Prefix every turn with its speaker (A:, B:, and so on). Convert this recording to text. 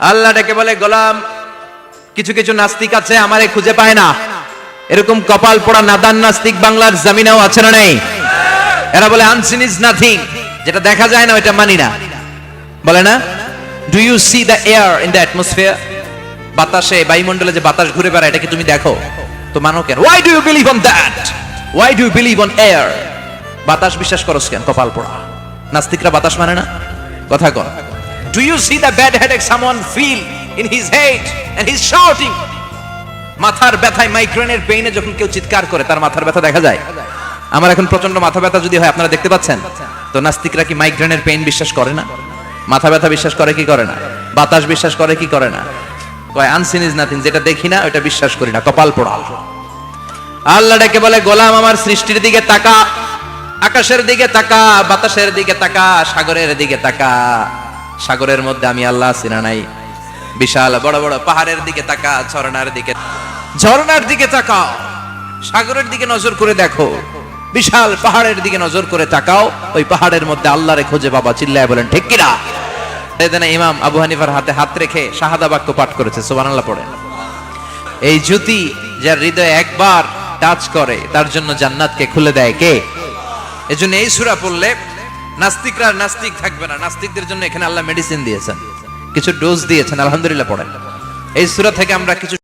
A: আল্লাহ ডেকে বলে, গোলাম, কিছু কিছু নাস্তিক আছে আমারে খুঁজে পায় না। এরকম কপাল পোড়া নাদান নাস্তিক বাংলার জমিনেও আছে না নেই? এরা বলে আনসিন ইজ নাথিং, যেটা দেখা যায় না ওইটা মানি না। বলে না, do you see the air in the atmosphere? বাতাসে, বায়ুমণ্ডলে যে বাতাস ঘুরে বেড়ায়, এটা কি তুমি দেখো? তো মানো কেন? Why do you believe on that? Why do you believe on air? বাতাস বিশ্বাস করছ কেন? কপাল পোড়া নাস্তিকরা বাতাস মানে না। কথা কর। Do you see the bad headache someone feel in his head and he is shouting? মাথার ব্যথায়, মাইগ্রেনের পেইনে যখন কেউ চিৎকার করে, তার মাথার ব্যথা দেখা যায়। আমার এখন প্রচন্ড মাথা ব্যথা যদি হয়, আপনারা দেখতে পাচ্ছেন তো। নাস্তিকরা কি মাইগ্রেনের পেইন বিশ্বাস করে না? মাথা ব্যথা বিশ্বাস করে কি করে না? বাতাস বিশ্বাস করে কি করে না? কয় আনসিন ইজ নাথিং, যেটা দেখি না ওটা বিশ্বাস করি না। কপাল পোড়া। আল্লাহ ডেকে বলে, গোলাম, আমার সৃষ্টির দিকে তাকা, আকাশের দিকে তাকা, বাতাসের দিকে তাকা, সাগরের দিকে তাকা। সাগরের মধ্যে আমি আল্লাহ আছি না নাই? বিশাল বড় বড় পাহাড়ের দিকে তাকা, ঝর্ণার দিকে তাকাও, সাগরের দিকে নজর করে দেখো, বিশাল পাহাড়ের দিকে নজর করে তাকাও। ওই পাহাড়ের মধ্যে আল্লাহরে খুঁজে পাবা। চিল্লায় বলেন ঠিক কিনা? ইমাম আবু হানিফার হাতে হাত রেখে শাহাদা বাক্য পাঠ করেছে, সুবহানাল্লাহ পড়ে। এই জ্যোতি যার হৃদয়ে একবার টাচ করে, তার জন্য জান্নাতকে খুলে দেয় কে? এজন্য এই সূরা পড়লে নাস্তিকরা নাস্তিক থাকবে না। নাস্তিকদের জন্য এখানে আল্লাহ মেডিসিন দিয়েছেন, কিছু ডোজ দিয়েছেন। আলহামদুলিল্লাহ পড়েন। এই সূরা থেকে আমরা কিছু